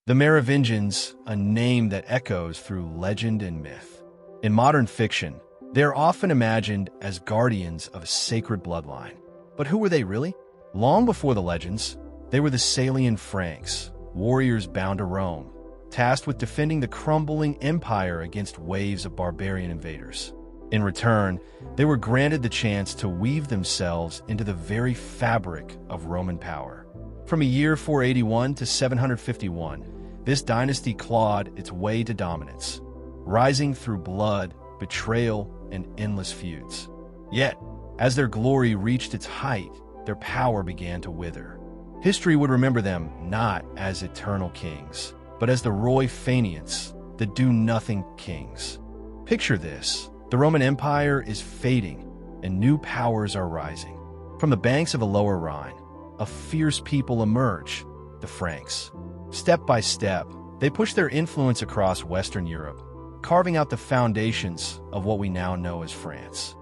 The Merovingians, a name that echoes through legend and myth. In modern fiction, they are often imagined as guardians of a sacred bloodline. But who were they really? Long before the legends, they were the Salian Franks, warriors bound to Rome, tasked with defending the crumbling empire against waves of barbarian invaders. In return, they were granted the chance to weave themselves into the very fabric of Roman power. From a year 481 to 751, this dynasty clawed its way to dominance, rising through blood, betrayal, and endless feuds. Yet, as their glory reached its height, their power began to wither. History would remember them not as eternal kings, but as the Roi Faineants, the do-nothing kings. Picture this. The Roman Empire is fading, and new powers are rising. From the banks of the Lower Rhine, a fierce people emerge, the Franks. Step by step, they push their influence across Western Europe, carving out the foundations of what we now know as France.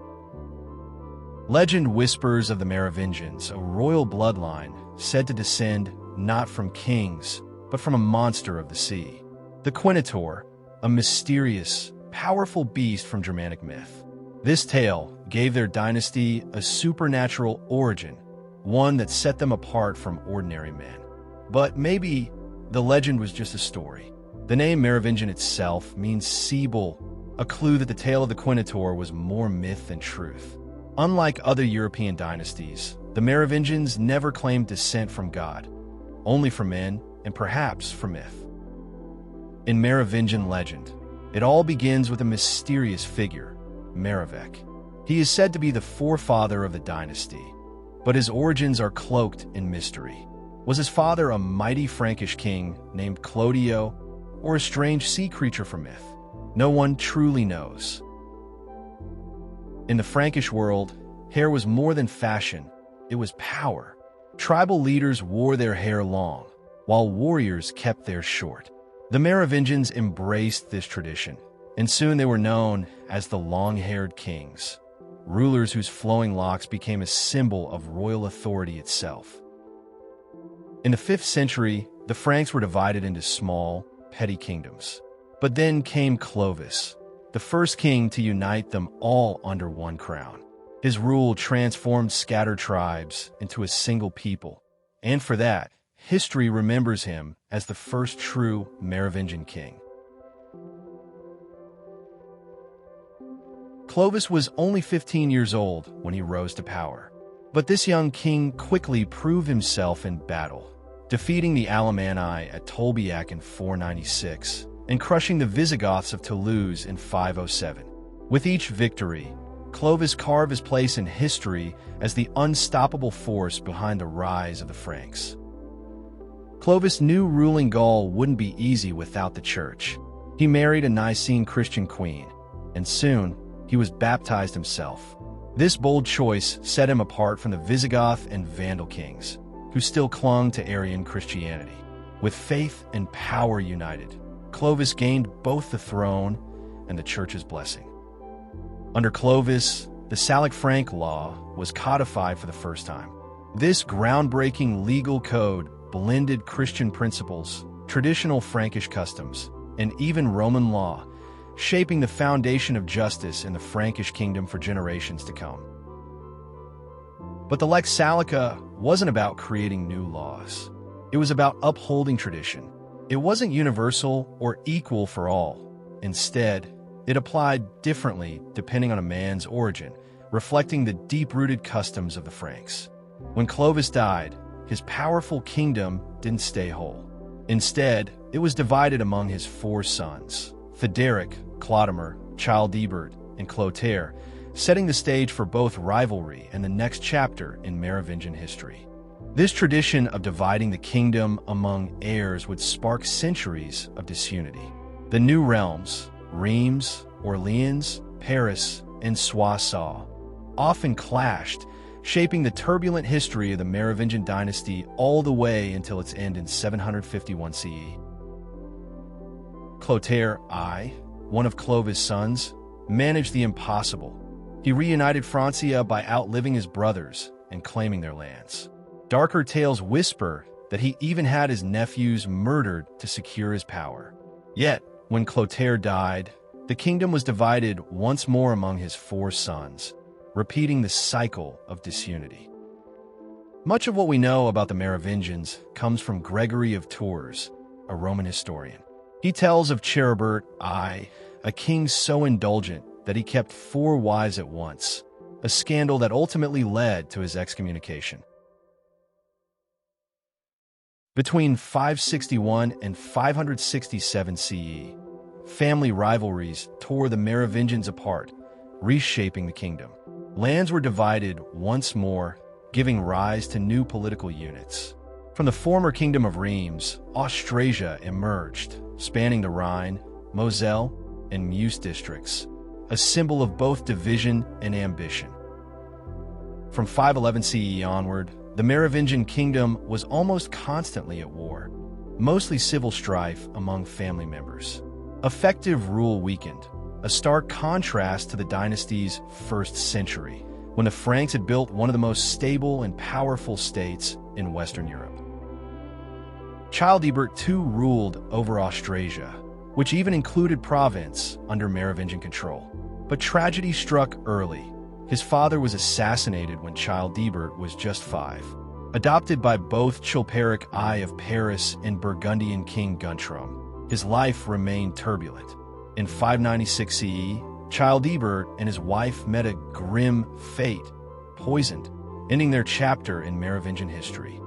Legend whispers of the Merovingians, a royal bloodline said to descend not from kings, but from a monster of the sea. The Quinator, a mysterious, powerful beast from Germanic myth. This tale gave their dynasty a supernatural origin, one that set them apart from ordinary men. But maybe the legend was just a story. The name Merovingian itself means sea bull, a clue that the tale of the Quinator was more myth than truth. Unlike other European dynasties, the Merovingians never claimed descent from God, only from men and perhaps from myth. In Merovingian legend, it all begins with a mysterious figure, Merovec. He is said to be the forefather of the dynasty, but his origins are cloaked in mystery. Was his father a mighty Frankish king named Clodio, or a strange sea creature from myth? No one truly knows. In the Frankish world, hair was more than fashion, it was power. Tribal leaders wore their hair long, while warriors kept theirs short. The Merovingians embraced this tradition, and soon they were known as the long-haired kings, rulers whose flowing locks became a symbol of royal authority itself. In the 5th century, the Franks were divided into small, petty kingdoms. But then came Clovis, the first king to unite them all under one crown. His rule transformed scattered tribes into a single people, and for that, history remembers him as the first true Merovingian king. Clovis was only 15 years old when he rose to power, but this young king quickly proved himself in battle, defeating the Alemanni at Tolbiac in 496 and crushing the Visigoths of Toulouse in 507. With each victory, Clovis carved his place in history as the unstoppable force behind the rise of the Franks. Clovis knew ruling Gaul wouldn't be easy without the church. He married a Nicene Christian queen, and soon he was baptized himself. This bold choice set him apart from the Visigoth and Vandal kings, who still clung to Arian Christianity. With faith and power united, Clovis gained both the throne and the church's blessing. Under Clovis, the Salic Frank law was codified for the first time. This groundbreaking legal code blended Christian principles, traditional Frankish customs, and even Roman law, shaping the foundation of justice in the Frankish kingdom for generations to come. But the Lex Salica wasn't about creating new laws. It was about upholding tradition. It wasn't universal or equal for all. Instead, it applied differently depending on a man's origin, reflecting the deep-rooted customs of the Franks. When Clovis died, his powerful kingdom didn't stay whole. Instead, it was divided among his 4 sons, Theoderic, Clodomir, Childebert, and Clotaire, setting the stage for both rivalry and the next chapter in Merovingian history. This tradition of dividing the kingdom among heirs would spark centuries of disunity. The new realms, Reims, Orleans, Paris, and Soissons, often clashed, shaping the turbulent history of the Merovingian dynasty all the way until its end in 751 CE. Clotaire I, one of Clovis' sons, managed the impossible. He reunited Francia by outliving his brothers and claiming their lands. Darker tales whisper that he even had his nephews murdered to secure his power. Yet, when Clotaire died, the kingdom was divided once more among his 4 sons, repeating the cycle of disunity. Much of what we know about the Merovingians comes from Gregory of Tours, a Roman historian. He tells of Charlemagne I, a king so indulgent that he kept 4 wives at once, a scandal that ultimately led to his excommunication. Between 561 and 567 CE, family rivalries tore the Merovingians apart, reshaping the kingdom. Lands were divided once more, giving rise to new political units. From the former Kingdom of Reims, Austrasia emerged, spanning the Rhine, Moselle, and Meuse districts, a symbol of both division and ambition. From 511 CE onward, the Merovingian kingdom was almost constantly at war, mostly civil strife among family members. Effective rule weakened, a stark contrast to the dynasty's first century, when the Franks had built one of the most stable and powerful states in Western Europe. Childebert II ruled over Austrasia, which even included Provence under Merovingian control. But tragedy struck early. His father was assassinated when Childebert was just 5. Adopted by both Chilperic I of Paris and Burgundian King Guntram, his life remained turbulent. In 596 CE, Childebert and his wife met a grim fate, poisoned, ending their chapter in Merovingian history.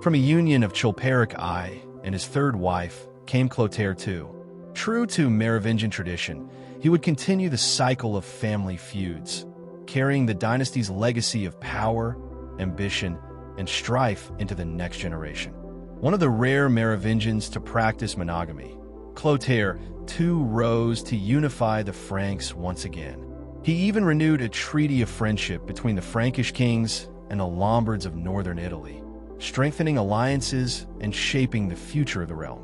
From a union of Chilperic I and his 3rd wife came Clotaire II. True to Merovingian tradition, he would continue the cycle of family feuds, carrying the dynasty's legacy of power, ambition, and strife into the next generation. One of the rare Merovingians to practice monogamy, Clotaire II rose to unify the Franks once again. He even renewed a treaty of friendship between the Frankish kings and the Lombards of northern Italy, strengthening alliances and shaping the future of the realm.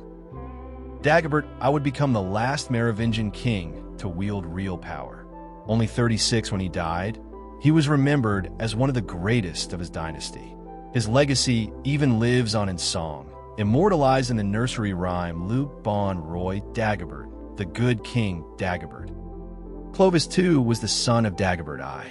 Dagobert I would become the last Merovingian king to wield real power. Only 36 when he died, he was remembered as one of the greatest of his dynasty. His legacy even lives on in song, immortalized in the nursery rhyme Luc Bon Roy Dagobert, the good King Dagobert. Clovis II was the son of Dagobert I.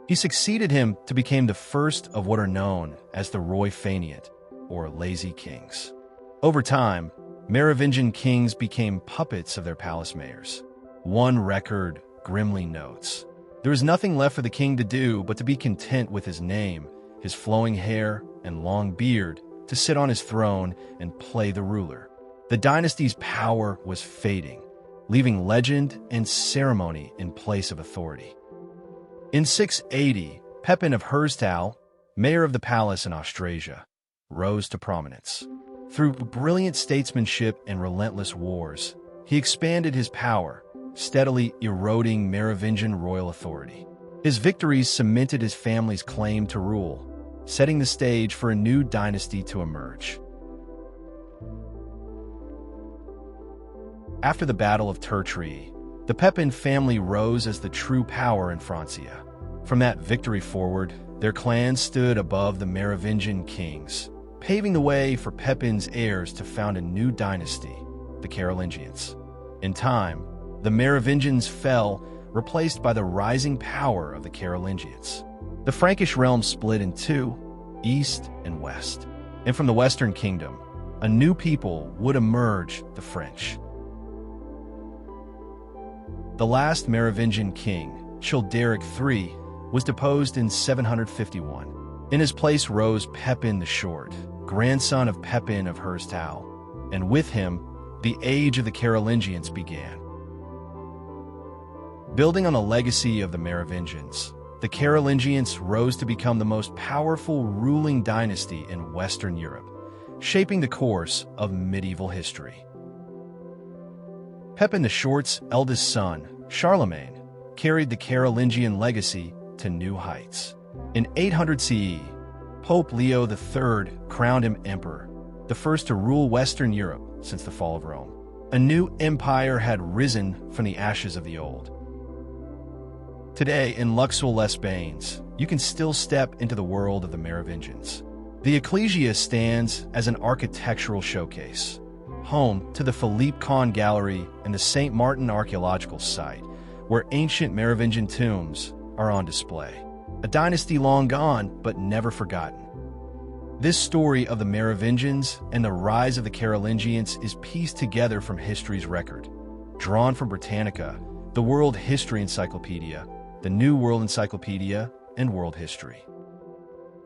He succeeded him to become the first of what are known as the Roy Faineant, or lazy kings. Over time, Merovingian kings became puppets of their palace mayors. One record grimly notes, "There is nothing left for the king to do but to be content with his name, his flowing hair and long beard, to sit on his throne and play the ruler." The dynasty's power was fading, leaving legend and ceremony in place of authority. In 680, Pepin of Herstal, mayor of the palace in Austrasia, rose to prominence. Through brilliant statesmanship and relentless wars, he expanded his power, steadily eroding Merovingian royal authority. His victories cemented his family's claim to rule, setting the stage for a new dynasty to emerge. After the Battle of Tertry, the Pepin family rose as the true power in Francia. From that victory forward, their clan stood above the Merovingian kings, paving the way for Pepin's heirs to found a new dynasty, the Carolingians. In time, the Merovingians fell, replaced by the rising power of the Carolingians. The Frankish realm split in two, east and west. And from the Western Kingdom, a new people would emerge, the French. The last Merovingian king, Childeric III, was deposed in 751. In his place rose Pepin the Short, grandson of Pepin of Herstal, and with him, the age of the Carolingians began. Building on the legacy of the Merovingians, the Carolingians rose to become the most powerful ruling dynasty in Western Europe, shaping the course of medieval history. Pepin the Short's eldest son, Charlemagne, carried the Carolingian legacy to new heights. In 800 CE, Pope Leo III crowned him emperor, the first to rule Western Europe since the fall of Rome. A new empire had risen from the ashes of the old. Today, in Luxeuil-les-Bains, you can still step into the world of the Merovingians. The Ecclesia stands as an architectural showcase, home to the Philippe Kahn Gallery and the St. Martin Archaeological Site, where ancient Merovingian tombs are on display. A dynasty long gone, but never forgotten. This story of the Merovingians and the rise of the Carolingians is pieced together from history's record, drawn from Britannica, the World History Encyclopedia, the New World Encyclopedia, and World History.